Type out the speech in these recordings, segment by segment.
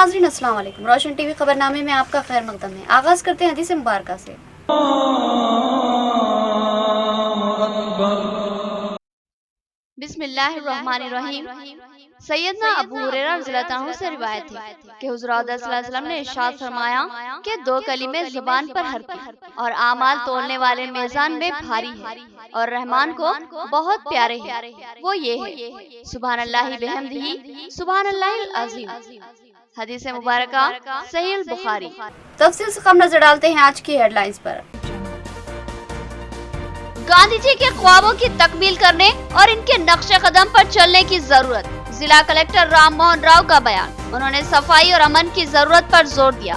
नाज़रीन अस्सलाम वालेकुम। रोशन टीवी खबरनामे में आपका खैर मकदम है। आगाज करते हैं हदीस मुबारक से। बिस्मिल्लाहिर्रहमानिर्रहीम। सैयदना अबू हुरैरा रज़ियल्लाहु अन्हु से रिवायत है कि हुज़ूर सल्लल्लाहु अलैहि वसल्लम ने इरशाद फरमाया कि दो कलीमे ज़ुबान पर हल्के और आमाल तोलने वाले मीज़ान में भारी है और रहमान को बहुत प्यारे हैं। वो ये है सुब्हानल्लाहि बिहम्दिही सुब्हानल्लाहिल अज़ीम। हदीस मुबारका सहीह बुखारी। तफसील से कम नजर डालते हैं आज की हेडलाइंस पर। गांधी जी के ख्वाबों की तकमील करने और इनके नक्शे कदम पर चलने की जरूरत। जिला कलेक्टर राम मोहन राव का बयान। उन्होंने सफाई और अमन की जरूरत पर जोर दिया।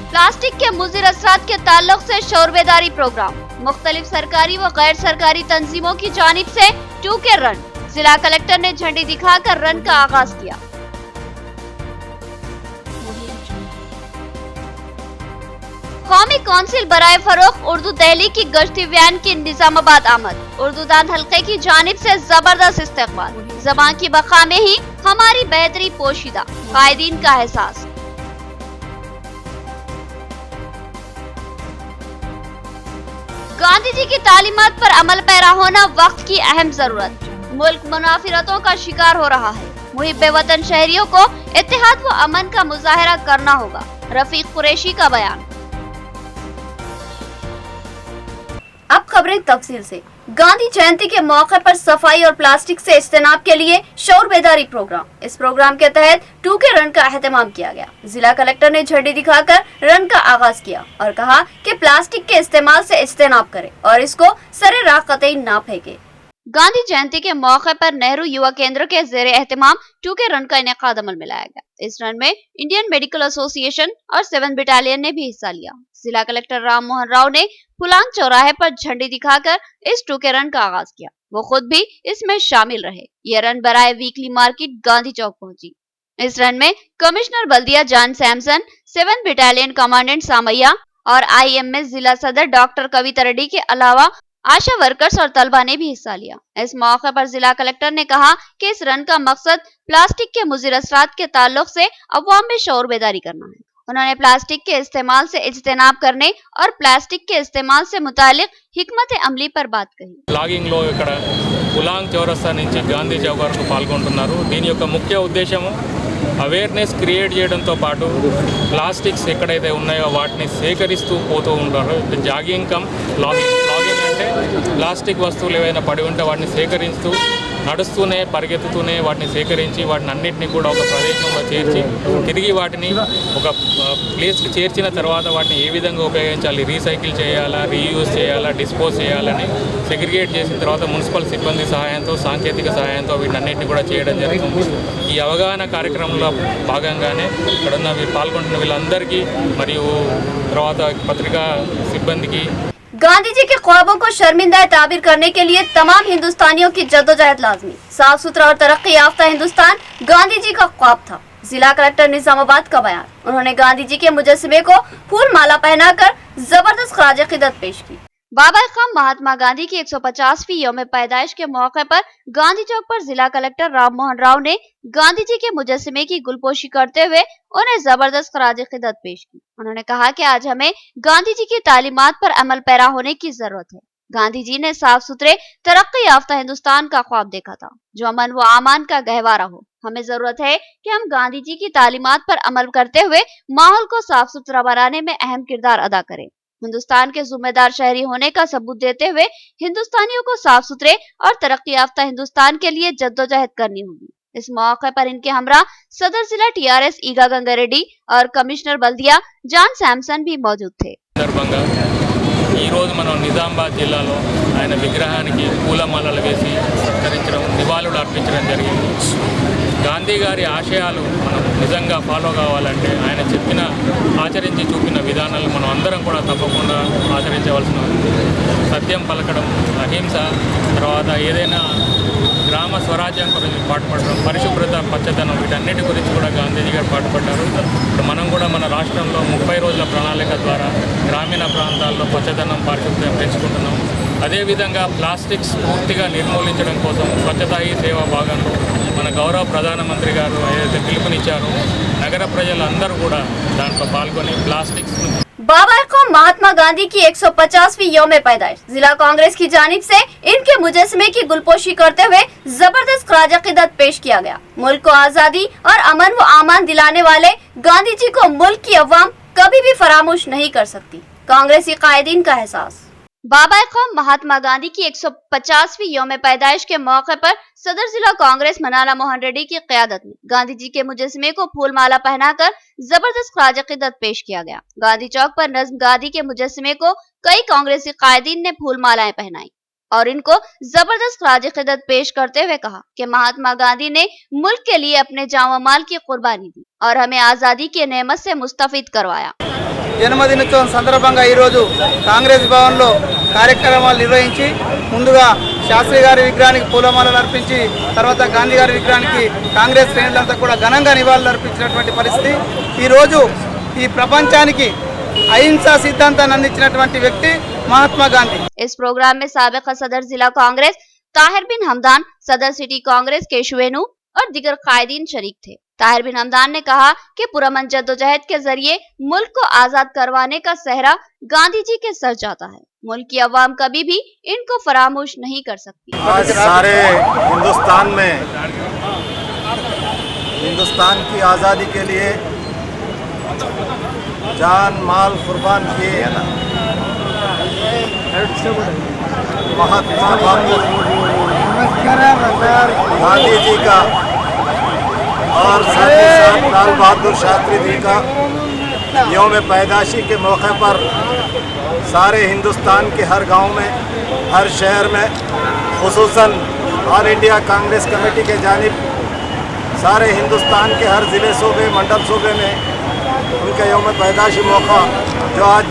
प्लास्टिक के मुज़िर असरात के ताल्लुक से शौर बेदारी प्रोग्राम। मुख्तलिफ सरकारी व गैर सरकारी तंजीमों की जानिब से 2K रन। जिला कलेक्टर ने झंडी दिखाकर रन का आगाज किया। कौमी कौंसिल बराए फरोख उर्दू दहली की गश्ती वैन की निजामाबाद आमद। उर्दू दान हल्के की जानिब से जबरदस्त इस्तेमाल। ज़बान की बका में ही हमारी बेहतरी पोशीदा, कायदीन का एहसास। गांधी जी की तालीमात पर अमल पैरा होना वक्त की अहम जरूरत। मुल्क मुनाफिरतों का शिकार हो रहा है। मुहिब्बे वतन शहरियों को इत्तेहाद व अमन का मुजाहरा करना होगा। रफीक कुरैशी का बयान। अब खबरें तफसील से। गांधी जयंती के मौके पर सफाई और प्लास्टिक से इज्तनाब के लिए शौर बेदारी प्रोग्राम। इस प्रोग्राम के तहत 2K रन का एहतमाम किया गया। जिला कलेक्टर ने झंडी दिखाकर रन का आगाज किया और कहा कि प्लास्टिक के इस्तेमाल से इज्तनाब करें और इसको सरे राह कतई ना फेंके। गांधी जयंती के मौके पर नेहरू युवा केंद्र के जेर एहतमाम 2K रन का इनेकाद अमल में लाया गया। इस रन में इंडियन मेडिकल एसोसिएशन और 7 बटालियन ने भी हिस्सा लिया। जिला कलेक्टर राम मोहन राव ने फुलान चौराहे पर झंडी दिखाकर इस 2K रन का आगाज किया। वो खुद भी इसमें शामिल रहे। ये रन बराए वीकली मार्केट गांधी चौक पहुंची। इस रन में कमिश्नर बल्दिया जान सैमसन, 7 बटालियन कमांडेंट सामैया और IMS जिला सदर डॉक्टर कविता रेड्डी के अलावा आशा वर्कर्स और तलबा ने भी हिस्सा लिया। इस मौके पर जिला कलेक्टर ने कहा कि इस रन का मकसद प्लास्टिक के मुज़िर असरात के ताल्लुक से अवाम में शौर बेदारी करना है। उन्होंने प्लास्टिक के इस्तेमाल से इज्तनाब करने और प्लास्टिक के इस्तेमाल से मुतालिक हिकमत अमली पर बात कही। లాగింగ్ లో ఇక్కడ పులాంగ్ చౌరస్తా నుంచి గాంధీ చౌక్ వరకు పాల్గొంటున్నారు। దీని యొక్క ముఖ్య ఉద్దేశము అవేర్నెస్ క్రియేట్ చేయడంతో పాటు ప్లాస్టిక్స్ ఎక్కడైతే ఉన్నాయో వాటిని సేకరిస్తూ పోతూ ఉంటారు। జాగింగ్ కమ్ లాగింగ్ అంటే ప్లాస్టిక్ వస్తువులు ఏవైనా పడి ఉంటే వాటిని సేకరిస్తూ నడుస్తూనే పరిగెత్తుతూనే వాటిని సేకరించి వాటిని అన్నింటినీ కూడా ఒక ప్రదేశంలో చేర్చి తిరిగి వాటిని ఒక ప్లేస్కి చేర్చిన తర్వాత వాటిని ఏ విధంగా ఉపయోగించాలి, రీసైకిల్ చేయాలా, రీయూజ్ చేయాలా, డిస్పోజ్ చేయాలని సెగ్రిగేట్ చేసిన తర్వాత మున్సిపల్ సిబ్బంది సహాయంతో సాంకేతిక సహాయంతో వీటన్నిటిని కూడా చేయడం జరుగుతుంది। ఈ అవగాహన కార్యక్రమంలో భాగంగానే ఇక్కడున్న పాల్గొంటున్న వీళ్ళందరికీ మరియు తర్వాత పత్రికా సిబ్బందికి गांधी जी के ख्वाबों को शर्मिंदा ताबीर करने के लिए तमाम हिंदुस्तानियों की जद्दोजहद लाजमी। साफ सुथरा और तरक्की याफ्ता हिंदुस्तान गांधी जी का ख्वाब था। जिला कलेक्टर निजामाबाद का बयान। उन्होंने गांधी जी के मुजस्समे को फूल माला पहनाकर जबरदस्त खराज क़िदत पेश की। बाबा खाम महात्मा गांधी की 150वीं यौम पैदाइश के मौके पर गांधी चौक पर जिला कलेक्टर राम मोहन राव ने गांधी जी के मुजस्समे की गुलपोशी करते हुए उन्हें जबरदस्त खराज क़िदत पेश की। उन्होंने कहा कि आज हमें गांधी जी की तालीमात पर अमल पैरा होने की जरूरत है। गांधी जी ने साफ सुथरे तरक्की याफ्ता हिंदुस्तान का ख्वाब देखा था जो अमन व आमान का गहवारा हो। हमें जरूरत है कि हम गांधी जी की तालीमात पर अमल करते हुए माहौल को साफ सुथरा बनाने में अहम किरदार अदा करें। हिंदुस्तान के जिम्मेदार शहरी होने का सबूत देते हुए हिंदुस्तानियों को साफ सुथरे और तरक्की याफ्ता हिंदुस्तान के लिए जद्दोजहद करनी होगी। इस मौके पर इनके हमरा सदर जिला TRS ईगा गंगा रेड्डी और कमिश्नर बल्दिया जान सैमसन भी मौजूद थे। ఈ రోజు మనం నిజామాబాద్ జిల్లాలో ఆయన విగ్రహానికి పూలమాలలు వేసి సత్కరించడం, నివాళులు అర్పించడం జరిగింది। గాంధీ గారి ఆశయాలు మనం నిజంగా ఫాలో కావాలంటే ఆయన చెప్పిన ఆచరించి చూపిన విధానాలు మనం అందరం కూడా తప్పకుండా ఆచరించవలసిన సత్యం పలకడం, అహింస, తర్వాత ఏదైనా గ్రామ స్వరాజ్యం గురించి పాటుపడడం, పరిశుభ్రత, పచ్చదనం, వీటన్నిటి గురించి కూడా గాంధీజీ గారు పాటుపడ్డారు। ఇప్పుడు మనం కూడా మన రాష్ట్రంలో 30 రోజుల ప్రణాళిక ద్వారా గ్రామీణ ప్రాంతాల్లో పచ్చదనం, పారిశుభ్రం పెంచుకుంటున్నాం। అదేవిధంగా ప్లాస్టిక్స్ పూర్తిగా నిర్మూలించడం కోసం స్వచ్ఛతా హీ సేవ భాగంలో మన గౌరవ ప్రధానమంత్రి గారు ఏదైతే పిలుపునిచ్చారో నగర ప్రజలందరూ కూడా దాంట్లో పాల్గొని ప్లాస్టిక్స్ बाबा कौम महात्मा गांधी की 150वीं यौम पैदाइश जिला कांग्रेस की जानिब से इनके मुजस्समे की गुलपोशी करते हुए जबरदस्त खराज अकीदत पेश किया गया। मुल्क को आजादी और अमन व आमान दिलाने वाले गांधी जी को मुल्क की अवाम कभी भी फरामोश नहीं कर सकती। कांग्रेसी कायदीन का एहसास। बाबा कौम महात्मा गांधी की 150वीं यौम पैदाइश के मौके पर सदर जिला कांग्रेस मनाला मोहन रेड्डी की क़यादत में गांधी जी के मुजस्समे को फूल माला पहनाकर जबरदस्त खराज अकीदत पेश किया गया। गांधी चौक पर नज्म गांधी के मुजस्समे को कई कांग्रेसी कायदीन ने फूल मालाएं पहनाई और इनको जबरदस्त खराज अकीदत पेश करते हुए कहा कि महात्मा गांधी ने मुल्क के लिए अपने जान व माल की कुर्बानी दी और हमें आजादी की नेमत से मुस्तफीद करवाया। జన్మదినోత్సవం సందర్భంగా ఈరోజు కాంగ్రెస్ భవన్లో కార్యక్రమాలు నిర్వహించి ముందుగా శాస్త్రి గారి విగ్రహానికి పూలమాలలు అర్పించి తర్వాత గాంధీ గారి విగ్రహానికి కాంగ్రెస్ శ్రేణులంతా కూడా ఘనంగా నివాళులు అర్పించినటువంటి పరిస్థితి। ఈరోజు ఈ ప్రపంచానికి అహింసా సిద్ధాంతాన్ని అందించినటువంటి వ్యక్తి महात्मा गांधी। इस प्रोग्राम में साबिक सदर जिला कांग्रेस ताहिर बिन हमदान, सदर सिटी कांग्रेस केशवेनु और दिगर कायदीन शरीक थे। ताहिर बिन हमदान ने कहा कि पुरअमन जद्दोजहद के जरिए मुल्क को आजाद करवाने का सहरा गांधी जी के सर जाता है। मुल्क की अवाम कभी भी इनको फरामोश नहीं कर सकती। आज सारे हिंदुस्तान में हिंदुस्तान की आज़ादी के लिए जान माल कुर्बान किए महात्मा गांधी जी का और साथ ही साथ लाल बहादुर शास्त्री जी का यौम पैदाशी के मौके पर सारे हिंदुस्तान के हर गांव में, हर शहर में, खुसूसन ऑल इंडिया कांग्रेस कमेटी के जानिब सारे हिंदुस्तान के हर ज़िले सूबे मंडल सूबे में उनका यौम पैदाशी मौका जो आज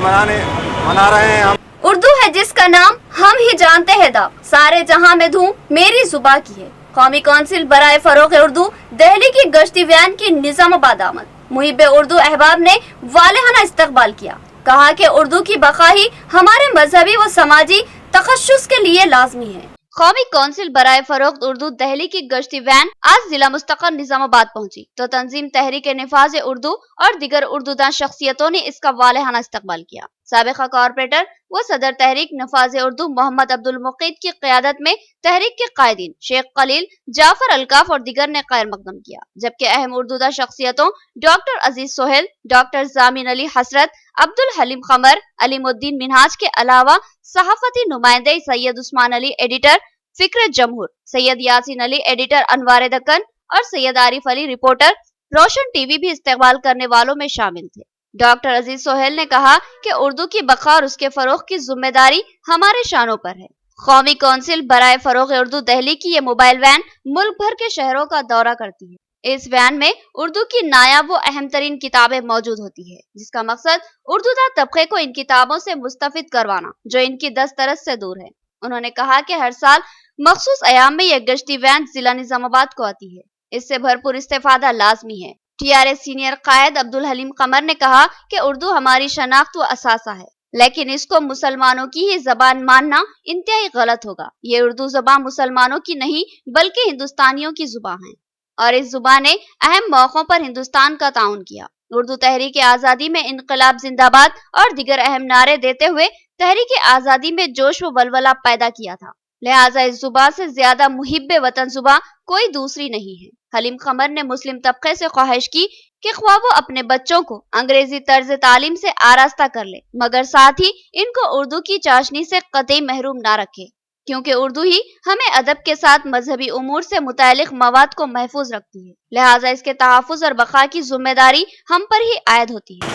मना रहे हैं हम। उर्दू है जिसका नाम हम ही जानते हैं दाग, सारे जहां में धूम मेरी जुबा की है। कौमी कौंसिल बराए फरोग उर्दू दिल्ली की गश्ती वैन की निजामाबाद आमद। मुहिब उर्दू अहबाब ने वालेहाना इस्तकबाल किया, कहा कि उर्दू की बका ही हमारे मजहबी व समाजी तखस्सुस के लिए लाजमी है। कौमी कौंसिल बराए फरोख्त उर्दू दिल्ली की गश्ती वैन आज जिला मुस्तक़ल निजामाबाद पहुंची तो तंजीम तहरीक निफाज उर्दू और दिगर उर्दूदान शख्सियतों ने इसका वालेहाना इस्तकबाल किया। साबिक़ा कॉर्पोरेटर व सदर तहरीक नफाज उर्दू मोहम्मद अब्दुल मुकीद की क़यादत में तहरीक के कायदीन शेख खलील, जाफर अल्काफ और दिगर ने खैर मकदम किया, जबकि अहम उर्दूदा शख्सियतों डॉक्टर अजीज सोहेल, डॉक्टर जामिन अली हसरत, अब्दुल हलीम खमर, अलीमुद्दीन मिनहाज के अलावा सहाफती नुमाइंदे सैयद उस्मान अली एडिटर फिक्र जमहूर, सैयद यासीन अली एडिटर अनवार दक्कन और सैयद आरिफ अली रिपोर्टर रोशन टीवी भी इस्तेमाल करने वालों में शामिल थे। डॉक्टर अजीज सोहेल ने कहा कि उर्दू की बका और उसके फरोग की जिम्मेदारी हमारे शानों पर है। कौमी कौंसिल बराए फरोग उर्दू दिल्ली की ये मोबाइल वैन मुल्क भर के शहरों का दौरा करती है। इस वैन में उर्दू की नायाब व अहम तरीन किताबें मौजूद होती है, जिसका मकसद उर्दूदा तबके को इन किताबों से मुस्तफिद करवाना जो इनकी दस्तरस से दूर है। उन्होंने कहा कि हर साल मखसूस अयाम में यह गश्ती वैन जिला निजामाबाद को आती है, इससे भरपूर इस्तेफादा लाजमी है। TRS सीनियर कायद अब्दुल हलीम कमर ने कहा कि उर्दू हमारी शनाख्त व असासा है, लेकिन इसको मुसलमानों की ही जबान मानना इंतहाई गलत होगा। ये उर्दू जुबान मुसलमानों की नहीं बल्कि हिंदुस्तानियों की जुबान है और इस जुबान ने अहम मौकों पर हिंदुस्तान का ताउन किया। उर्दू तहरीक आज़ादी में इनकलाब जिंदाबाद और दिगर अहम नारे देते हुए तहरीक आज़ादी में जोश व वलवला पैदा किया था, लिहाजा इस जुबान से ज्यादा मुहिब्बे वतन जुबान कोई दूसरी नहीं है। हलीम खमर ने मुस्लिम तबके से ख्वाहिश की कि ख्वाह वो अपने बच्चों को अंग्रेजी तर्ज तालीम से आरास्ता कर ले, मगर साथ ही इनको उर्दू की चाशनी से कतई महरूम ना रखे, क्योंकि उर्दू ही हमें अदब के साथ मजहबी उमूर से मुतालिक मवाद को महफूज रखती है, लिहाजा इसके तहफ़्फ़ुज़ और बका की जिम्मेदारी हम पर ही आयद होती है।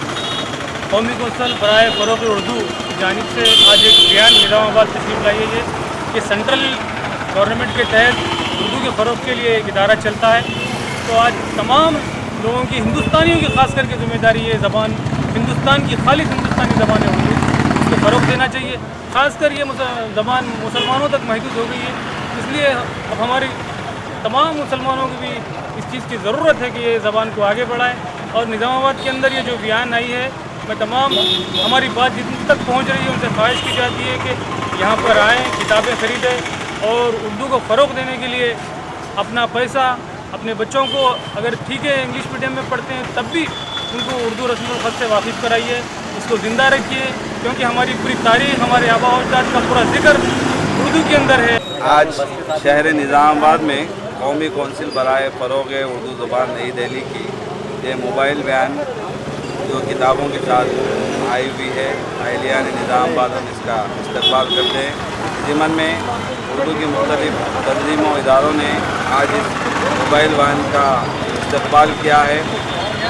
कौमी कौंसिल बराए फरोग उर्दू की जानिब से आज एक बयान निजामाबाद तशरीफ लाई है कि सेंट्रल गवर्नमेंट के तहत उर्दू के फ़रोग के लिए एक इदारा चलता है, तो आज तमाम लोगों की, हिंदुस्तानियों की खास करके जिम्मेदारी ये ज़बान, हिंदुस्तान की खालिस हिंदुस्तानी ज़बान है उर्दू, इसको फ़रोग देना चाहिए। ख़ासकर ये ज़बान मुसलमानों तक महदूद हो गई है, इसलिए अब हमारी तमाम मुसलमानों को भी इस चीज़ की ज़रूरत है कि ये ज़बान को आगे बढ़ाएँ। और निज़ामाबाद के अंदर ये जो बयान आई है, मैं तमाम हमारी बात जितनी तक पहुँच रही है उनसे ख्वाहिश की जाती है कि यहाँ पर आएँ, किताबें ख़रीदें और उर्दू को फ़रोग़ देने के लिए अपना पैसा अपने बच्चों को, अगर ठीक है इंग्लिश मीडियम में पढ़ते हैं तब भी उनको उर्दू रस्मुल ख़त से वाकिफ़ कराइए, इसको ज़िंदा रखिए, क्योंकि हमारी पूरी तारीख़, हमारे आबा और अजदाद का पूरा ज़िक्र उर्दू के अंदर है। आज शहर निज़ामाबाद में कौमी कौंसिल बराए फ़रोग़ उर्दू ज़ुबान नई दिल्ली की ये मोबाइल वैन जो किताबों के साथ आई हुई है, अहलिया निज़ामाबाद हम इसका इस्तक़बाल करते हैं। ज़िमन में उर्दू की मुख्तलिफ़ तंजीमों इदारों ने आज इस मोबाइल वैन का इस्तक़बाल किया है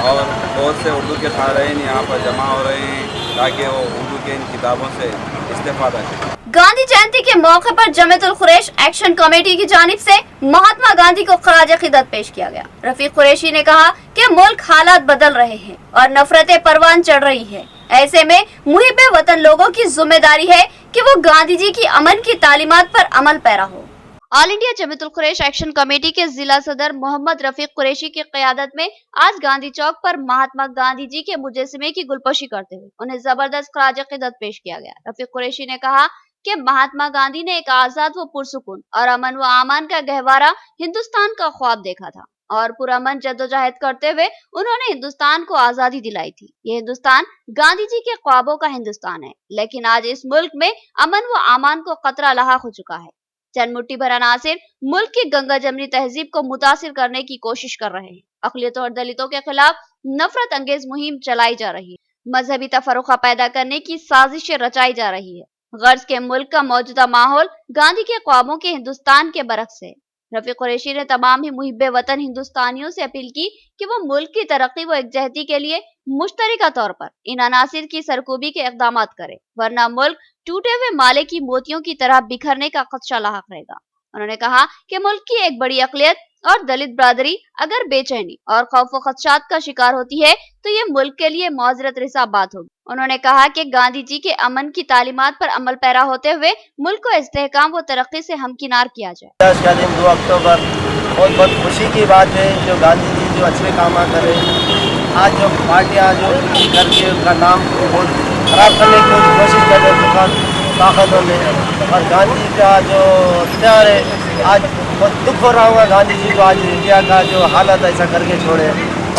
और बहुत से उर्दू के क़ारीन यहाँ पर जमा हो रहे हैं ताकि वो उर्दू के इन किताबों से इस्तेफ़ादा करें। गांधी जयंती के मौके पर जमीयतुल कुरैश एक्शन कमेटी की जानिब से महात्मा गांधी को खराज अक़ीदत पेश किया गया। रफीक कुरैशी ने कहा कि मुल्क हालात बदल रहे हैं और नफरतें परवान चढ़ रही है। ऐसे में मुहिब वतन लोगों की जिम्मेदारी है कि वो गांधी जी की अमन की तालीमात पर अमल पैरा हो। All India Jamiatul Quraish action committee के जिला सदर मोहम्मद रफीक कुरैशी की क़यादत में आज गांधी चौक पर महात्मा गांधी जी के मुजस्समे की गुलपोशी करते हुए उन्हें जबरदस्त खराज अक़ीदत पेश किया गया। रफीक कुरैशी ने कहा कि महात्मा गांधी ने एक आजाद व पुरसुकून और अमन व आमान का गहवारा हिंदुस्तान का ख्वाब देखा था और पुरअमन जद्दोजहद करते हुए उन्होंने हिंदुस्तान को आजादी दिलाई थी। ये हिंदुस्तान गांधी जी के ख्वाबों का हिंदुस्तान है, लेकिन आज इस मुल्क में अमन व आमान को खतरा लाहक हो चुका है। चंद मुट्ठी भर अनासिर मुल्क की गंगा जमनी तहजीब को मुतासिर करने की कोशिश कर रहे हैं। अक़लियतों और दलितों के खिलाफ नफरत अंगेज मुहिम चलाई जा रही है। मजहबी तफर्रुक़ा पैदा करने की साजिशें रचाई जा रही है। गर्ज के मुल्क का मौजूदा माहौल गांधी के ख्वाबों के हिंदुस्तान के बरक्स है। रफीक कुरैशी ने तमाम ही मुहिब्बे वतन हिंदुस्तानियों से अपील की कि वो मुल्क की तरक्की व एकजहती के लिए मुश्तरका तौर पर इन अनासिर की सरकूबी के इक़दामात करे, वरना मुल्क टूटे हुए माले की मोतियों की तरह बिखरने का खदशा लाहक रहेगा। उन्होंने कहा कि मुल्क की एक बड़ी अक़लियत और दलित बरादरी अगर बेचैनी और खौफ व खदशात का शिकार होती है तो ये मुल्क के लिए मौजरत रिसा बात होगी। उन्होंने कहा कि गांधी जी के अमन की तालीमात पर अमल पैरा होते हुए मुल्क को इस्तेहकाम व तरक्की से हमकिनार किया जाए। आज का दिन 2 अक्टूबर बहुत खुशी की बात है जो गांधी जी जो अच्छे काम करे। आज जो पार्टियाँ जो करके उनका नाम बहुत खराब करने की कोशिश कर रहे ताकतों में, और गांधी का जो इख्तियार है आज बहुत दुख हो रहा होगा गांधी जी को आज इंडिया का जो हालत ऐसा करके छोड़े।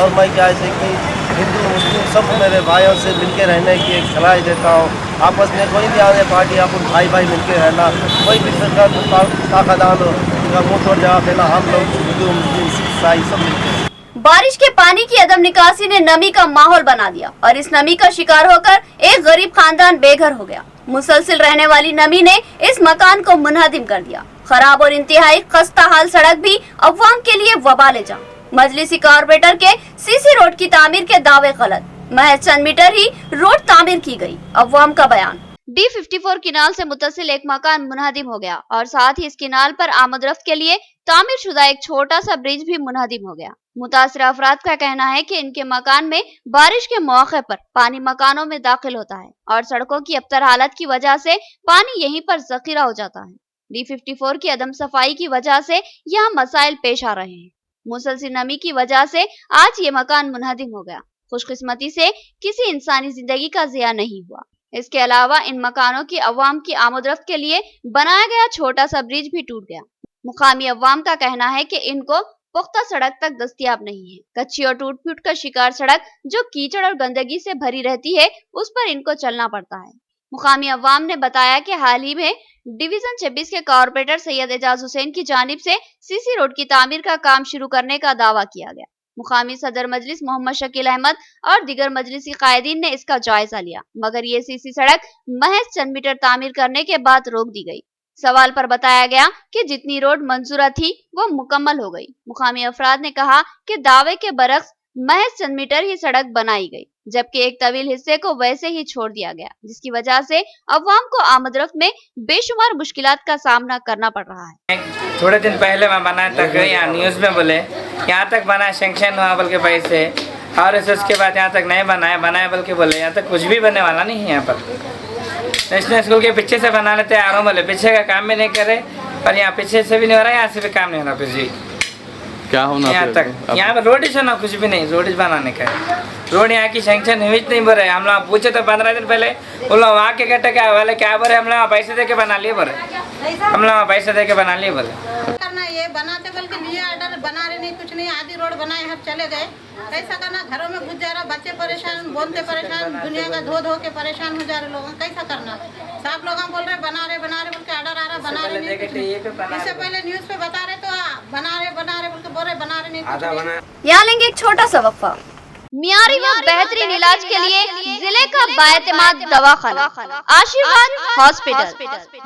और मैं क्या ऐसे कि हिंदू मुस्लिम सब मेरे भाइयों से मिलके रहने की एक सलाह देता हूँ। आपस में कोई भी आने पार्टी आप भाई भाई मिलके रहना, कोई भी सरकार ताकतदान हो उनका मुँह तोड़ जवाब देना। हम लोग हिंदू मुस्लिम सिख ईसाई सब मिलते हैं। बारिश के पानी की अदम निकासी ने नमी का माहौल बना दिया और इस नमी का शिकार होकर एक गरीब खानदान बेघर हो गया। मुसलसिल रहने वाली नमी ने इस मकान को मुनहदिम कर दिया। खराब और इंतहाई खस्ता हाल सड़क भी अवाम के लिए वबाल जा। मजलिसी कारपोरेटर के सीसी रोड की तामीर के दावे गलत, महज चंद मीटर ही रोड तामीर की गई, अवाम का बयान। D54 किनाल से मुतसिल एक मकान मुनहदिम हो गया और साथ ही इस किनाल पर आमदरफ्त के लिए तामीर शुदा एक छोटा सा ब्रिज भी मुनहदिम हो गया। मुतासिर अफराद का कहना है कि इनके मकान में बारिश के मौके पर पानी मकानों में दाखिल होता है और सड़कों की अबतर हालत की वजह से पानी यहीं पर जखीरा हो जाता है। D54 की अदम सफाई की वजह से यहाँ मसाइल पेश आ रहे हैं। मुसलसिल नमी की वजह से आज ये मकान मुनहदिम हो गया। खुशकिस्मती से किसी इंसानी जिंदगी का ज़िया नहीं हुआ। इसके अलावा इन मकानों की अवाम की आमदरफ्त के लिए बनाया गया छोटा सा ब्रिज भी टूट गया। मुकामी अवाम का कहना है कि इनको पुख्ता सड़क तक दस्तयाब नहीं है। कच्ची और टूट फूट का शिकार सड़क जो कीचड़ और गंदगी से भरी रहती है उस पर इनको चलना पड़ता है। मुकामी अवाम ने बताया कि हाल ही में डिवीजन 26 के कारपोरेटर सैयद एजाज हुसैन की जानिब से सीसी रोड की तामीर का काम शुरू करने का दावा किया गया। मुकामी सदर मजलिस मोहम्मद शकील अहमद और दीगर मजलिसी कायदीन ने इसका जायजा लिया, मगर ये सीसी सड़क महज चंद मीटर तामीर करने के बाद रोक दी गई। सवाल पर बताया गया कि जितनी रोड मंजूरा थी वो मुकम्मल हो गई। मुकामी अफराद ने कहा कि दावे के बरक्स महज चंद मीटर ही सड़क बनाई गई, जबकि एक तवील हिस्से को वैसे ही छोड़ दिया गया, जिसकी वजह से अवाम को आमदरफ्त में बेशुमार मुश्किलात का सामना करना पड़ रहा है। थोड़े दिन पहले मैं बनाया था, यहाँ न्यूज़ में बोले यहाँ तक बना सेंक्शन हुआ बोल के पैसे, और उसके बाद यहाँ तक नहीं बनाया बोल के बोले यहाँ तक कुछ भी बनने वाला नहीं है। यहाँ पर नेशनल स्कूल के पीछे से बना लेते हैं, बोले पीछे का काम भी नहीं करे, और यहाँ पीछे से भी नहीं हो रहा है, यहाँ से भी काम नहीं हो रहा। फिर जी क्या होना यहाँ तक यहाँ पर रोड ही सुना कुछ भी नहीं, रोड बनाने का है। रोड यहाँ की सैंक्शन हुई नहीं बोले, हम लोग पूछे तो 15 दिन पहले वो लोग वहाँ के कहते क्या वाले क्या बोले, हम लोग पैसे दे के बना लिए बोले, हम लोग पैसे दे के बना लिए बोले। करना ये बनाते बल्कि लिए ऑर्डर बना रहे नहीं, कुछ नहीं, आधी रोड बनाए हम चले गए। कैसा करना, घरों में घुस जा रहा, बच्चे परेशान, बोलते परेशान, दुनिया का धो धो के परेशान हो जा रहे लोग। कैसा करना, सब लोग हम बोल रहे बना रहे बोल के ऑर्डर आ रहा, बना रहे नहीं। इससे पहले न्यूज पे बता रहे तो बना रहे बोल के बोल रहे बना रहे नहीं। यहाँ लेंगे एक छोटा सा वक्फा। मियारी व बेहतरीन इलाज के लिए जिले का बाएतमाद दवाखाना आशीर्वाद हॉस्पिटल।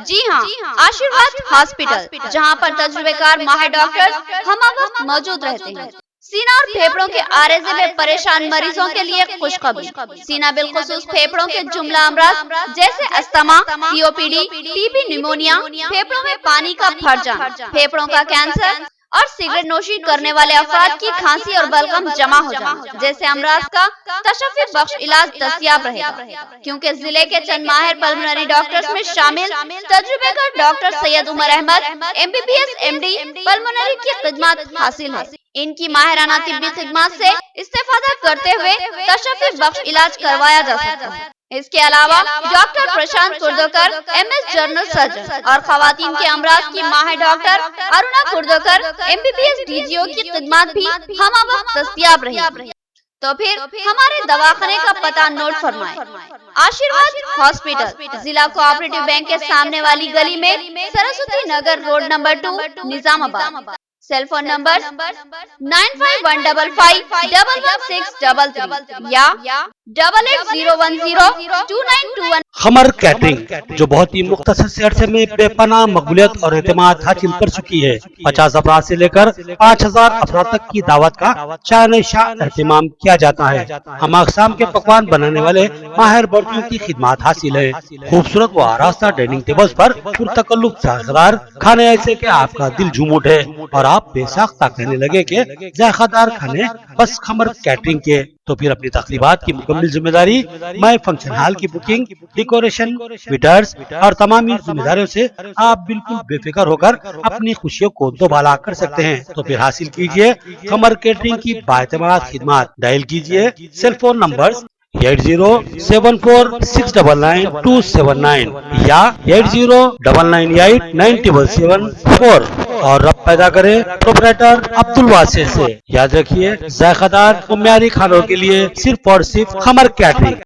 जी हाँ, आशीर्वाद हॉस्पिटल, जहाँ पर तजुर्बेकार माहिर डॉक्टर हम वक्त मौजूद रहते हैं। सीना और फेफड़ों के आरेजे में परेशान मरीजों के लिए खुशखबरी। सीना बिलखुसूस फेफड़ों के जुमला अमराज जैसे अस्थमा, सीओपीडी, टीबी, निमोनिया, फेफड़ों में पानी का भर जाना, फेफड़ों का कैंसर और सिगरेट नोशी करने वाले अफराद की खांसी और बलगम जमा हो जाना जैसे अमराज का तशफ़्फ़ी बख्श इलाज दस्तयाब रहेगा, क्योंकि जिले के चंद माहिर पल्मोनरी डॉक्टर्स में शामिल तजुर्बेकार doctor Syed Umar Ahmed MBBS MD pulmonary की खिदमत हासिल है। इनकी माहिराना तिब्बी खिदमत से इस्तेफादा करते हुए तशफ़्फ़ी बख्श इलाज करवाया जा सकता है। इसके अलावा डॉक्टर प्रशांत कुर्दोकर MS जनरल सर्जन और खवातीन के अमराज की माहिर डॉक्टर अरुणा कुर्दोकर MBBS DGO की खिदमत भी हम वक्त दस्तयाब रही। तो फिर हमारे दवाखाने का पता नोट फरमाएं। आशीर्वाद हॉस्पिटल, जिला कोऑपरेटिव बैंक के सामने वाली गली में, Saraswati Nagar road number 2, Nizamabad. Cell phone number 9515511633 या 88010292। खमर कैटरिंग जो बहुत ही मुख्तसर से अरसे में बेपनाह मकबूलियत और एतमाद हासिल कर चुकी है। 50 अफराद से लेकर 5000 अफराद तक की दावत का शान शाह एहतमाम किया जाता है। हम अक़साम के पकवान बनाने वाले माहिर बर्तियों की खिदमत हासिल है। खूबसूरत व आरास्ता डाइनिंग टेबल्स पर पुरतकल्लुफ़ जायकेदार खाने ऐसे के आपका दिल झूम उठे और आप बेसाख्ता कहने लगे कि जायकेदार खाने बस खमर कैटरिंग के। तो फिर अपनी तकरीबात की मुकम्मल जिम्मेदारी माय फंक्शन हॉल की बुकिंग, डेकोरेशन, वेटर्स और तमाम जिम्मेदारियों से आप बिल्कुल बेफिक्र होकर अपनी खुशियों को दोबाला कर सकते हैं। तो फिर हासिल कीजिए खमर कैटरिंग की बाएतमाद खिदमत। डायल कीजिए सेल फोन नंबर 8074699279 या 8099897774 और रब पैदा करे प्रोपराइटर अब्दुल वासिर से। याद रखिए, जायकेदार और म्यारी खानों के लिए सिर्फ और सिर्फ खमर कैटरिंग।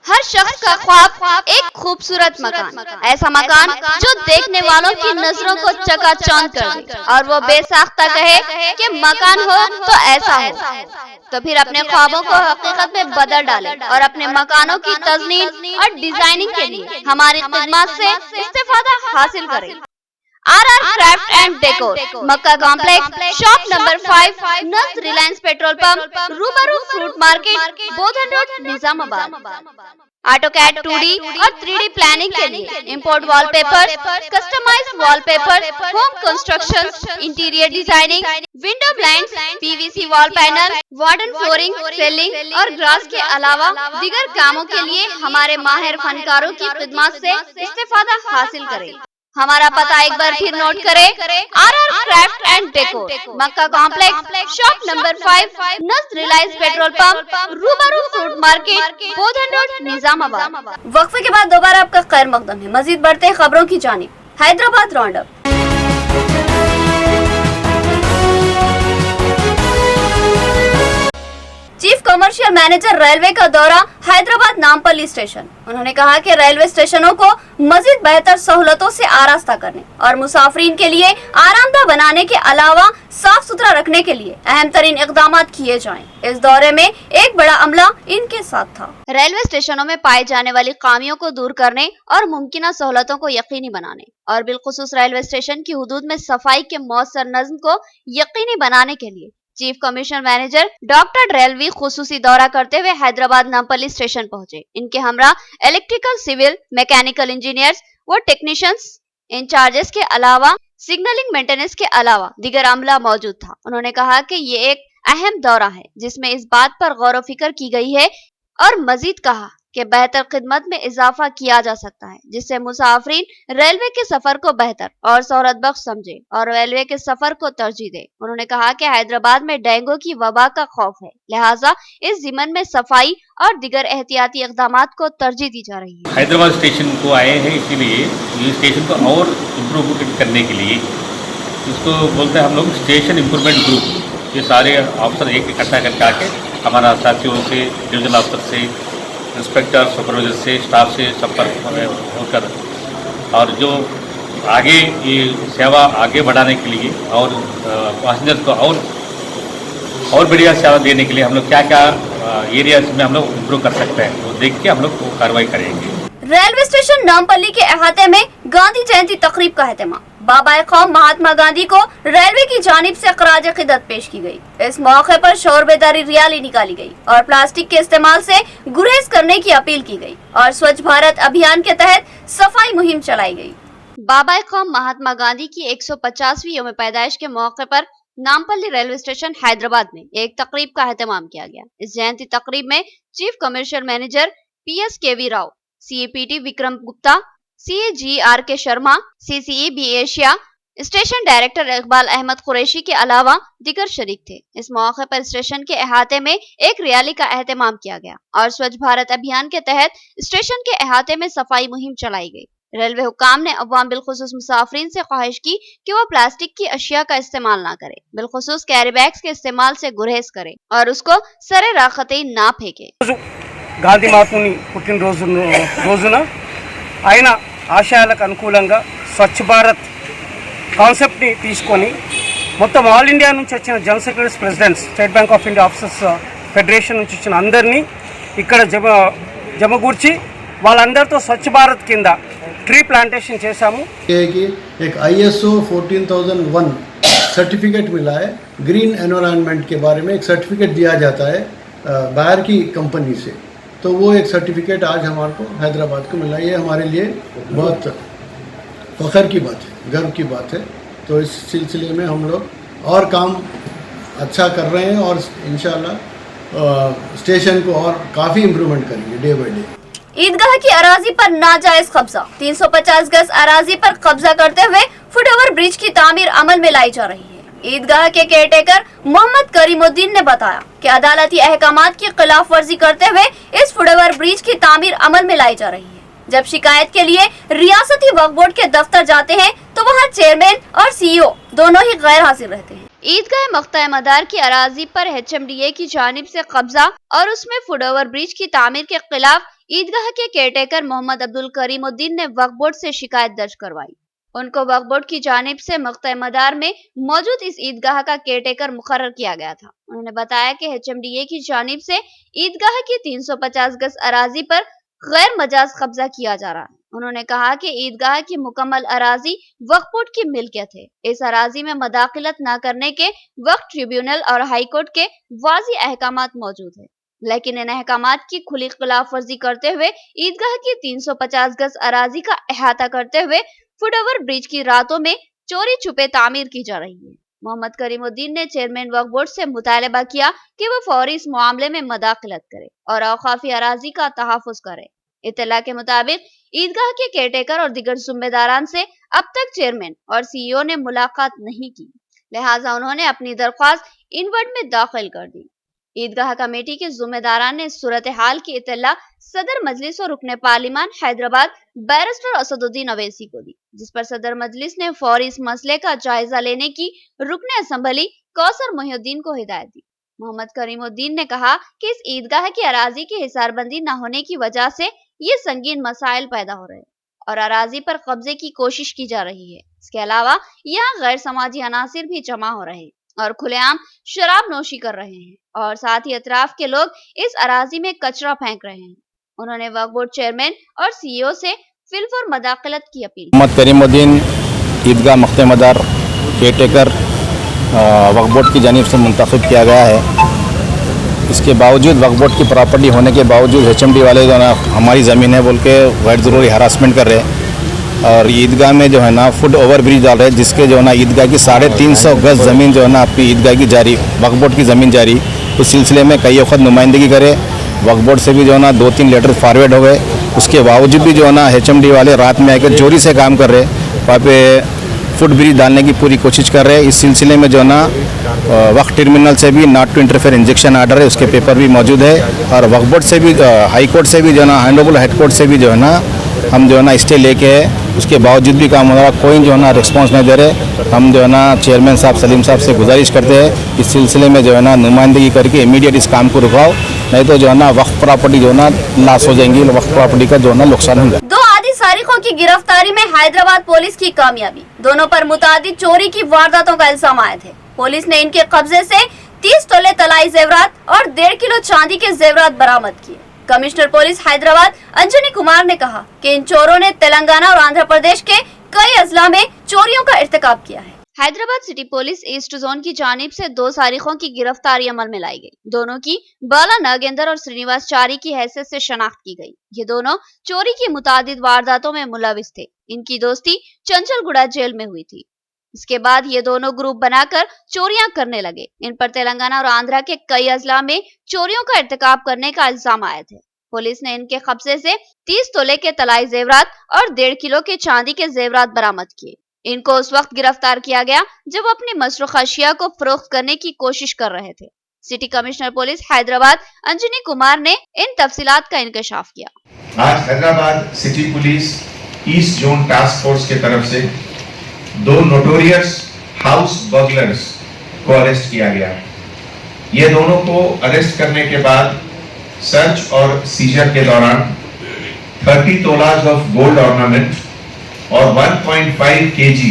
हर शख्स का ख्वाब एक खूबसूरत मकान, ऐसा मकान जो देखने वालों की नजरों को चकाचौंध कर दे और वो बेसाख्ता कहे कि मकान हो तो ऐसा हो। तो फिर अपने ख्वाबों को हकीकत में बदल डाले और अपने मकानों की तज़मीन और डिजाइनिंग के लिए हमारी खिदमत से इस्तेफादा हासिल करें। RR craft and decor, Makka complex, shop number 5, नज़ रिलायंस पेट्रोल पंप, रूबरू fruit market, Bodhan road, Nizamabad. AutoCAD 2D और 3D प्लानिंग के लिए import wallpaper, customised wallpaper, home construction, interior designing, window blinds, PVC wall panel, wooden flooring, ceiling और grass के अलावा दीगर कामों के लिए हमारे माहिर फनकारों की खिदमत से इस्तेफादा हासिल करें। हमारा पता एक बार फिर नोट करें। RR craft and decor, Makka complex, shop number 5, नज़ रिलायंस पेट्रोल पंप, रूबरू fruit market, Bodhan road, Nizamabad. वक्फे के बाद दोबारा आपका खैर मकदम है। मजीद बढ़ते हैं खबरों की जानिब। Hyderabad round up. Chief commercial manager railway का दौरा हैदराबाद नामपल्ली स्टेशन। उन्होंने कहा कि रेलवे स्टेशनों को मजीद बेहतर सहूलतों से आरास्ता करने और मुसाफिरीन के लिए आरामदा बनाने के अलावा साफ सुथरा रखने के लिए अहम तरीन इकदाम किए जाएं। इस दौरे में एक बड़ा अमला इनके साथ था। रेलवे स्टेशनों में पाई जाने वाली खामियों को दूर करने और मुमकिन सहूलतों को यकीनी बनाने और बिलखुसूस रेलवे स्टेशन की हुदूद में सफाई के मौसर नज़्म को यकीनी बनाने के लिए चीफ कमिश्नर मैनेजर डॉक्टर रेलवी खुसूसी दौरा करते हुए हैदराबाद नामपल्ली स्टेशन पहुंचे। इनके हमरा इलेक्ट्रिकल, सिविल, मैकेनिकल इंजीनियर्स व टेक्नीशियंस इंचार्जेस के अलावा सिग्नलिंग मेंटेनेंस के अलावा दीगर अमला मौजूद था। उन्होंने कहा कि ये एक अहम दौरा है जिसमें इस बात पर गौर व फिक्र की गई है और मजीद कहा कि बेहतर खिदमत में इजाफा किया जा सकता है, जिससे मुसाफिरीन रेलवे के सफर को बेहतर और सहूलत बख्श समझे और रेलवे के सफर को तरजीह दे। उन्होंने कहा कि हैदराबाद में डेंगू की वबा का खौफ है, लिहाजा इस जिमन में सफाई और दीगर एहतियाती इक़दामात को तरजीह दी जा रही है। हैदराबाद स्टेशन को आए हैं, इसीलिए ये स्टेशन को और इम्प्रूव करने के लिए इसको बोलते हैं हम लोग स्टेशन इम्प्रूवमेंट ग्रुप। ये सारे अफसर एक इकट्ठा करके आके हमारा साथियों से, डिविजनल अफसर से, इंस्पेक्टर, सुपरवाइजर से, स्टाफ से संपर्क होकर और जो आगे ये सेवा आगे बढ़ाने के लिए और पैसेंजर्स को और बढ़िया सेवा देने के लिए हम लोग क्या क्या एरियाज में हम लोग इम्प्रूव कर सकते हैं वो देख के हम लोग कार्रवाई करेंगे। रेलवे स्टेशन नामपल्ली के अहाते में गांधी जयंती तकरीब का एहतमाम। बाबा कौम महात्मा गांधी को रेलवे की जानिब से खराज क़िदरत पेश की गई। इस मौके पर शौर बेदारी रैली निकाली गई और प्लास्टिक के इस्तेमाल से गुरेज करने की अपील की गई और स्वच्छ भारत अभियान के तहत सफाई मुहिम चलाई गई। बाबा कौम महात्मा गांधी की 150वीं यौम पैदाइश के मौके पर नामपल्ली रेलवे स्टेशन हैदराबाद में एक तकरीब का एहतमाम किया गया। इस जयंती तकरीब में chief commercial manager PS Rao, CAPT Vikram Gupta, CAGRK Sharma, CCEB Asia, station director Iqbal Ahmed Qureshi के अलावा दिगर शरीक थे। इस मौके पर स्टेशन के अहाते में एक रैली का एहतमाम किया गया और स्वच्छ भारत अभियान के तहत स्टेशन के अहाते में सफाई मुहिम चलाई गई। रेलवे हुकाम ने अवाम बिलखुसूस मुसाफिरीन से ख्वाहिश की कि वो प्लास्टिक की अशिया का इस्तेमाल ना करे, बिलखुसूस कैरी बैग्स के इस्तेमाल से गुरेज करे और उसको सरे राखते ना फेंके। గాంధీ మహాత్ముని రోజున ఆయన ఆశయాలకు అనుకూలంగా స్వచ్ఛ భారత్ కాన్సెప్ట్ని తీసుకొని మొత్తం ఆల్ ఇండియా నుంచి వచ్చిన general secretaries presidents, state bank of India officers federation నుంచి వచ్చిన అందరినీ ఇక్కడ జమగూర్చి వాళ్ళందరితో స్వచ్ఛ భారత్ కింద ట్రీ ప్లాంటేషన్ చేశాము। एक ISO 14001 सर्टिफिकेट मिला है। ग्रीन एनवायरनमेंट के बारे में एक सर्टिफिकेट दिया जाता है बाहर की कंपनी से, तो वो एक सर्टिफिकेट आज हमारे को हैदराबाद को मिला। ये हमारे लिए बहुत फ़ख्र की बात है, गर्व की बात है। तो इस सिलसिले में हम लोग और काम अच्छा कर रहे हैं और इंशाल्लाह स्टेशन को और काफ़ी इम्प्रूवमेंट करेंगे डे बाई डे। ईदगाह की अराजी पर नाजायज कब्जा। 350 गज अराजी पर कब्जा करते हुए फुटओवर ब्रिज की तामीर अमल में लाई जा रही है। ईदगाह के केयरटेकर मोहम्मद करीमुद्दीन ने बताया कि अदालती अहकामात की खिलाफ वर्जी करते हुए इस फुटओवर ब्रिज की तामीर अमल में लाई जा रही है। जब शिकायत के लिए रियासती वक्फ बोर्ड के दफ्तर जाते हैं तो वहाँ चेयरमैन और CEO दोनों ही गैर हाजिर रहते हैं। ईदगाह मख्ता मदार की अराजी पर HMDA की जानिब से कब्जा और उसमें फुटओवर ब्रिज की तामीर के खिलाफ ईदगाह के केयरटेकर मोहम्मद अब्दुल करीमुद्दीन ने वक्फ बोर्ड से शिकायत दर्ज करवाई। उनको वक्फ बोर्ड की जानिब से मख्ता मदार में मौजूद इस ईदगाह का केयरटेकर मुकर्रर किया गया था। उन्होंने बताया कि HMDA की जानिब से ईदगाह की 350 गज अराजी पर गैर मजाज कब्जा किया जा रहा है। उन्होंने कहा कि ईदगाह की मुकम्मल अराजी वक्फ बोर्ड की मिल्कियत है। इस अराजी में मदाखलत न करने के वक्फ ट्रिब्यूनल और हाई कोर्ट के वाज़ी अहकामात मौजूद है, लेकिन इन अहकामात की खुली खिलाफ वर्जी करते हुए ईदगाह की 350 गज अराजी का अहाता करते हुए फुटओवर ब्रिज की रातों में चोरी छुपे तामीर की जा रही है। मोहम्मद करीमुद्दीन ने चेयरमैन वक्फ बोर्ड से मुतालबा किया कि वो फौरी इस मामले में मदाखलत करे और औकाफी अराजी का तहफ़्फ़ुज़ करे। इत्तला के मुताबिक ईदगाह के केयरटेकर और दिगर जिम्मेदारान से अब तक चेयरमैन और CEO ने मुलाकात नहीं की, लिहाजा उन्होंने अपनी दरख्वास्त इनवर्ड में दाखिल कर दी। ईदगाह कमेटी के जिम्मेदारान ने सूरत हाल की इत्तला सदर मजलिस और रुकने पार्लिमान हैदराबाद बैरिस्टर असदुद्दीन अवैसी को दी, जिस पर सदर मजलिस ने फौरी इस मसले का जायजा लेने की रुकने असम्बली कौसर मोहिउद्दीन को हिदायत दी। मोहम्मद करीमुद्दीन ने कहा कि इस ईदगाह की अराजी की हिसारबंदी न होने की वजह से ये संगीन मसाइल पैदा हो रहे हैं और अराजी पर कब्जे की कोशिश की जा रही है। इसके अलावा यहाँ गैर समाजी अनासिर भी जमा हो रहे हैं और खुलेआम शराब नोशी कर रहे हैं और साथ ही अतराफ के लोग इस अराजी में कचरा फेंक रहे हैं। उन्होंने वक्फ बोर्ड चेयरमैन और CEO से फिलफोर मदाखलत की अपील। मोहम्मद करीमुद्दीन ईदगाह मख्ते मदार केयरटेकर वक्फ बोर्ड की जानिब से मुंतखब किया गया है। इसके बावजूद वक्फ बोर्ड की प्रॉपर्टी होने के बावजूद HMD वाले जो है ना हमारी ज़मीन है बोल के गैर ज़रूरी हरासमेंट कर रहे हैं और ईदगाह में जो है ना फुट ओवर ब्रिज डाल रहे हैं, जिसके जो है ना ईदगाह की 350 गज ज़मीन जो है ना आपकी ईदगाह की जारी वक्फ बोर्ड की ज़मीन जारी, उस सिलसिले में कई वक्त नुमाइंदगी करे वक्फ बोर्ड से भी जो है ना 2-3 लेटर फॉरवर्ड हो गए। उसके बावजूद भी जो है ना HMD वाले रात में आकर चोरी से काम कर रहे, वहाँ पे फुट ब्रिज डालने की पूरी कोशिश कर रहे हैं। इस सिलसिले में जो है ना वक्फ टर्मिनल से भी not to interfere injunction order है, उसके पेपर भी मौजूद है। और वक्फ बोर्ड से भी हाई कोर्ट से भी जो है ना ऑनरेबल हेड कोर्ट से भी जो है ना हम जो है ना स्टे लेके है, उसके बावजूद भी काम हो रहा, कोई जो है ना रिस्पॉन्स नहीं दे रहे। हम जो है ना चेयरमैन साहब सलीम साहब से गुजारिश करते हैं इस सिलसिले में जो है ना नुमाइंदगी करके इमीडिएट इस काम को रुकाओ, नहीं तो जो है ना वक्फ प्रॉपर्टी जो है ना लॉस हो जाएंगी, वक्फ प्रॉपर्टी का जो है ना नुकसान होगा। दो आदि सारिकों की गिरफ्तारी में हैदराबाद पुलिस की कामयाबी। दोनों पर मुतादिद चोरी की वारदातों का इल्जाम आए थे। पुलिस ने इनके कब्जे से 30 तोले तलाई जेवरात और 1.5 किलो चांदी के जेवरात बरामद किए। कमिश्नर पुलिस हैदराबाद अंजनी कुमार ने कहा कि इन चोरों ने तेलंगाना और आंध्र प्रदेश के कई अजला में चोरियों का इर्तिकाब किया है। Hyderabad city police east zone की जानिब से 2 सारिकों की गिरफ्तारी अमल में लाई गई। दोनों की बाला नागेंद्र और श्रीनिवास चारी की हैसियत से शनाख्त की गई। ये दोनों चोरी की मुतादिद वारदातों में मुलविस थे। इनकी दोस्ती चंचलगुड़ा जेल में हुई थी। इसके बाद ये दोनों ग्रुप बनाकर चोरियां करने लगे। इन पर तेलंगाना और आंध्रा के कई अजला में चोरियों का इर्तिकाब करने का इल्जाम आए थे। पुलिस ने इनके कब्जे से 30 तोले के तलाई जेवरात और 1.5 किलो के चांदी के जेवरात बरामद किए। इनको उस वक्त गिरफ्तार किया गया जब अपनी मसरूख अशिया को फरोख्त करने की कोशिश कर रहे थे। City commissioner police Hyderabad Anjani Kumar ने इन तफसीलात का इंकशाफ किया। आज Hyderabad city police east zone task force के तरफ से 2 नोटोरियस हाउस बर्गलर्स को अरेस्ट किया गया। ये दोनों को अरेस्ट करने के बाद सर्च और सीजर के दौरान 30 तोलाज ऑफ गोल्ड ऑर्नामेंट और 1.5 kg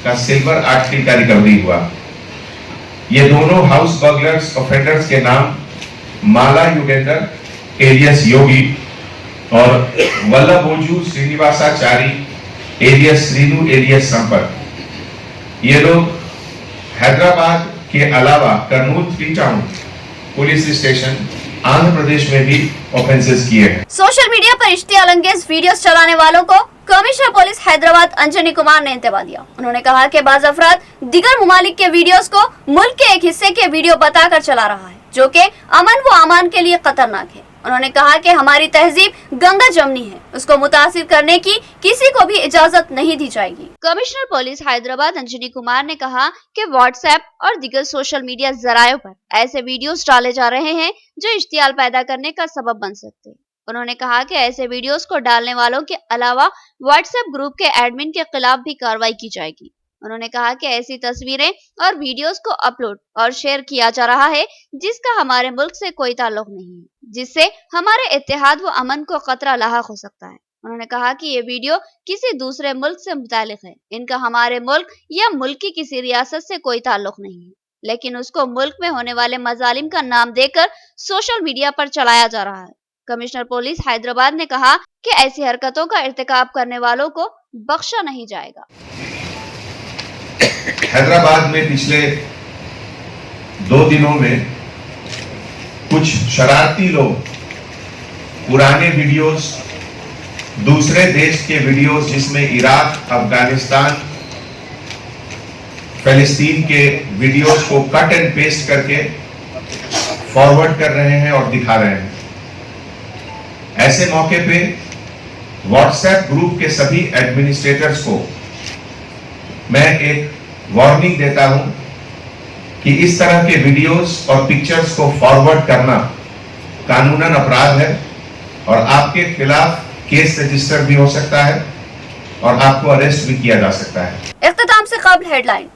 का सिल्वर आर्टिकल का रिकवरी हुआ। ये दोनों हाउस बर्गलर्स ऑफेंडर्स के नाम माला युगेंद्र एलियस योगी और वल्लभोजू श्रीनिवासाचारी एलियस श्रीनु एलियस संपत। ये लोग हैदराबाद के अलावा Kurnool 3 town police station Andhra Pradesh में भी ऑफेंसेस किए हैं। सोशल मीडिया पर इश्तियाल अंगेज वीडियोस चलाने वालों को कमिश्नर पुलिस हैदराबाद अंजनी कुमार ने इंतबा दिया। उन्होंने कहा कि बाज़ अफराद दिगर मुमालिक के वीडियोस को मुल्क के एक हिस्से के वीडियो बताकर चला रहा है, जो कि अमन व अमान के लिए खतरनाक है। उन्होंने कहा कि हमारी तहजीब गंगा जमनी है, उसको मुतासिर करने की किसी को भी इजाजत नहीं दी जाएगी। कमिश्नर पुलिस हैदराबाद अंजनी कुमार ने कहा कि व्हाट्सएप और दिगर सोशल मीडिया जरायों पर ऐसे वीडियोस डाले जा रहे हैं जो इश्तियाल पैदा करने का सबब बन सकते हैं। उन्होंने कहा कि ऐसे वीडियोस को डालने वालों के अलावा व्हाट्सएप ग्रुप के एडमिन के खिलाफ भी कार्रवाई की जाएगी। उन्होंने कहा कि ऐसी तस्वीरें और वीडियोस को अपलोड और शेयर किया जा रहा है जिसका हमारे मुल्क से कोई ताल्लुक नहीं है, जिससे हमारे इत्तेहाद व अमन को खतरा लाहक हो सकता है। उन्होंने कहा कि ये वीडियो किसी दूसरे मुल्क से मुतालिक है, इनका हमारे मुल्क या मुल्क की किसी रियासत से कोई ताल्लुक नहीं है, लेकिन उसको मुल्क में होने वाले मजालिम का नाम देकर सोशल मीडिया पर चलाया जा रहा है। कमिश्नर पुलिस हैदराबाद ने कहा कि ऐसी हरकतों का इर्तिकाब करने वालों को बख्शा नहीं जाएगा। हैदराबाद में पिछले 2 दिनों में कुछ शरारती लोग पुराने वीडियोस, दूसरे देश के वीडियोस जिसमें इराक, अफगानिस्तान, फिलिस्तीन के वीडियोस को कट एंड पेस्ट करके फॉरवर्ड कर रहे हैं और दिखा रहे हैं। ऐसे मौके पे व्हाट्सएप ग्रुप के सभी एडमिनिस्ट्रेटर्स को मैं एक वार्निंग देता हूं कि इस तरह के वीडियोस और पिक्चर्स को फॉरवर्ड करना कानूनन अपराध है और आपके खिलाफ केस रजिस्टर भी हो सकता है और आपको अरेस्ट भी किया जा सकता है। इख्तिताम से कबल हेडलाइन।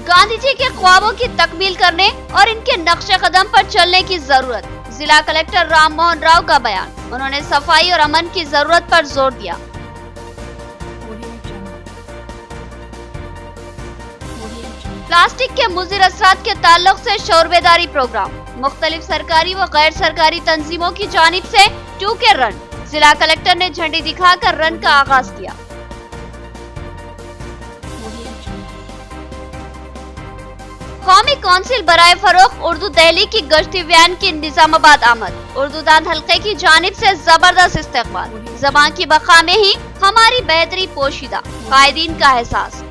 गांधी जी के ख्वाबों की तकमील करने और इनके नक्शे कदम पर चलने की जरूरत। जिला कलेक्टर राम मोहन राव का बयान। उन्होंने सफाई और अमन की जरूरत पर जोर दिया। प्लास्टिक के मुज़िर असरात के ताल्लुक से शौर बेदारी प्रोग्राम। मुख्तलिफ सरकारी व गैर सरकारी तंजीमों की जानिब से 2K रन। जिला कलेक्टर ने झंडी दिखाकर रन का आगाज किया। कौमी कौंसिल बराए फरोख उर्दू दहली की गश्ती वैन की निजामाबाद आमद। उर्दू दान हल्के की जानिब से जबरदस्त इस्तेमाल। ज़बान की बका में ही हमारी बेहतरी पोशीदा, कायदीन का एहसास।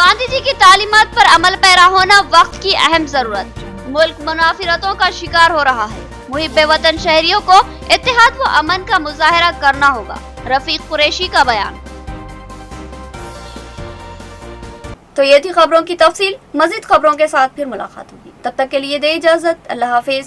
गांधी जी की तालीमात पर अमल पैरा होना वक्त की अहम जरूरत। मुल्क मुनाफिरतों का शिकार हो रहा है। मुहिब्बे वतन शहरियों को इत्तेहाद व अमन का मुजाहरा करना होगा। रफीक कुरैशी का बयान। तो ये थी खबरों की तफसील। मजीद खबरों के साथ फिर मुलाकात होगी। तब तक के लिए दे इजाजत। अल्लाह हाफिज।